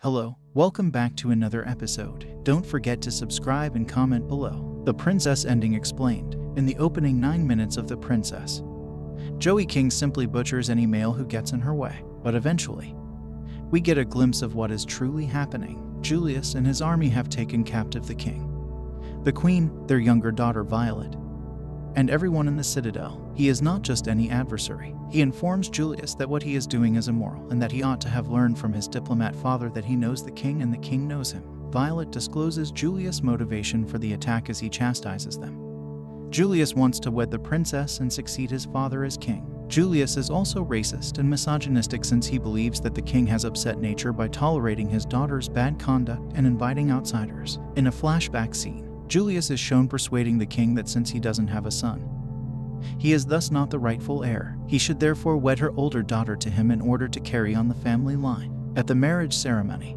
Hello, welcome back to another episode. Don't forget to subscribe and comment below. The Princess ending explained. In the opening 9 minutes of The Princess, Joey King simply butchers any male who gets in her way. But eventually, we get a glimpse of what is truly happening. Julius and his army have taken captive the king, the queen, their younger daughter Violet, and everyone in the citadel. He is not just any adversary. He informs Julius that what he is doing is immoral and that he ought to have learned from his diplomat father that he knows the king and the king knows him. Violet discloses Julius' motivation for the attack as he chastises them. Julius wants to wed the princess and succeed his father as king. Julius is also racist and misogynistic since he believes that the king has upset nature by tolerating his daughter's bad conduct and inviting outsiders. In a flashback scene, Julius is shown persuading the king that since he doesn't have a son, he is thus not the rightful heir. He should therefore wed her older daughter to him in order to carry on the family line. At the marriage ceremony,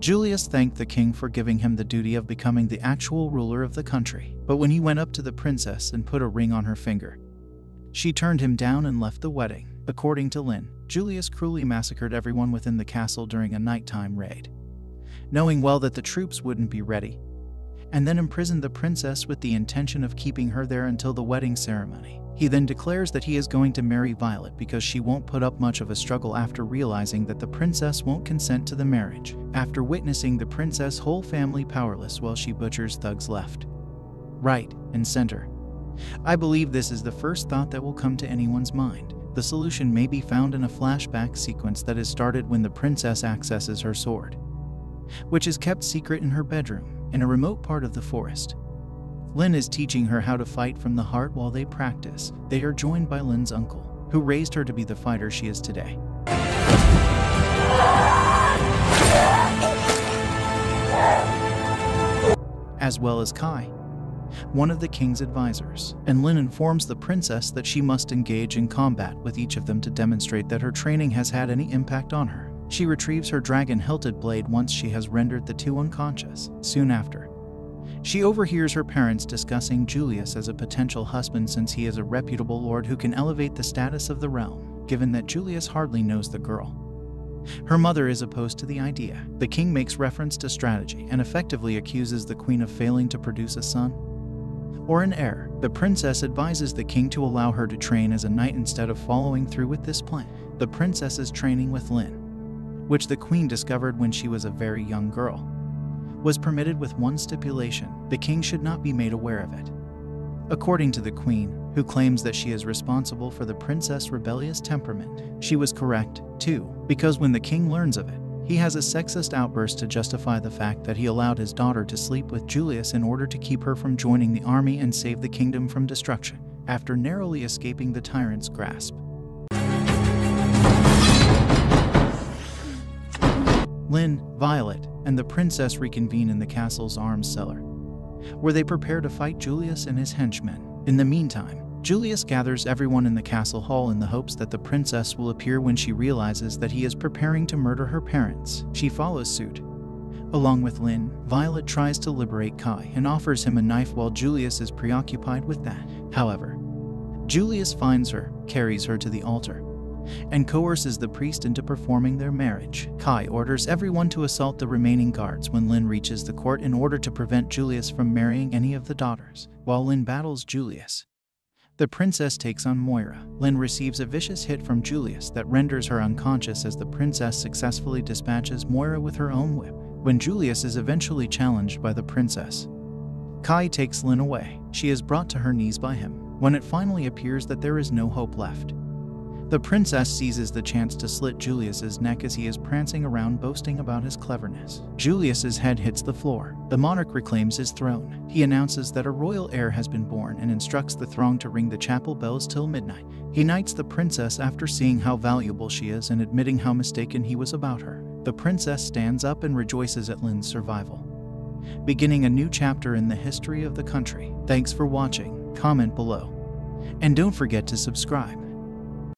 Julius thanked the king for giving him the duty of becoming the actual ruler of the country. But when he went up to the princess and put a ring on her finger, she turned him down and left the wedding. According to Lynn, Julius cruelly massacred everyone within the castle during a nighttime raid, knowing well that the troops wouldn't be ready, and then imprisoned the princess with the intention of keeping her there until the wedding ceremony. He then declares that he is going to marry Violet because she won't put up much of a struggle after realizing that the princess won't consent to the marriage. After witnessing the princess' whole family powerless while she butchers thugs left, right, and center, I believe this is the first thought that will come to anyone's mind. The solution may be found in a flashback sequence that is started when the princess accesses her sword, which is kept secret in her bedroom in a remote part of the forest. Lynn is teaching her how to fight from the heart while they practice. They are joined by Lynn's uncle, who raised her to be the fighter she is today, as well as Kai, one of the king's advisors. And Lynn informs the princess that she must engage in combat with each of them to demonstrate that her training has had any impact on her. She retrieves her dragon-hilted blade once she has rendered the two unconscious. Soon after, she overhears her parents discussing Julius as a potential husband since he is a reputable lord who can elevate the status of the realm, given that Julius hardly knows the girl. Her mother is opposed to the idea. The king makes reference to strategy and effectively accuses the queen of failing to produce a son or an heir. The princess advises the king to allow her to train as a knight instead of following through with this plan. The princess is training with Lynn, which the queen discovered when she was a very young girl, was permitted with one stipulation: the king should not be made aware of it. According to the queen, who claims that she is responsible for the princess' rebellious temperament, she was correct, too, because when the king learns of it, he has a sexist outburst to justify the fact that he allowed his daughter to sleep with Julius in order to keep her from joining the army and save the kingdom from destruction, after narrowly escaping the tyrant's grasp. Lynn, Violet, and the princess reconvene in the castle's arms cellar, where they prepare to fight Julius and his henchmen. In the meantime, Julius gathers everyone in the castle hall in the hopes that the princess will appear when she realizes that he is preparing to murder her parents. She follows suit. Along with Lynn, Violet tries to liberate Kai and offers him a knife while Julius is preoccupied with that. However, Julius finds her, carries her to the altar, and coerces the priest into performing their marriage. Kai orders everyone to assault the remaining guards when Lynn reaches the court in order to prevent Julius from marrying any of the daughters. While Lynn battles Julius, the princess takes on Moira. Lynn receives a vicious hit from Julius that renders her unconscious as the princess successfully dispatches Moira with her own whip. When Julius is eventually challenged by the princess, Kai takes Lynn away. She is brought to her knees by him. When it finally appears that there is no hope left, the princess seizes the chance to slit Julius's neck as he is prancing around boasting about his cleverness. Julius's head hits the floor. The monarch reclaims his throne. He announces that a royal heir has been born and instructs the throng to ring the chapel bells till midnight. He knights the princess after seeing how valuable she is and admitting how mistaken he was about her. The princess stands up and rejoices at Lynn's survival, beginning a new chapter in the history of the country. Thanks for watching. Comment below, and don't forget to subscribe.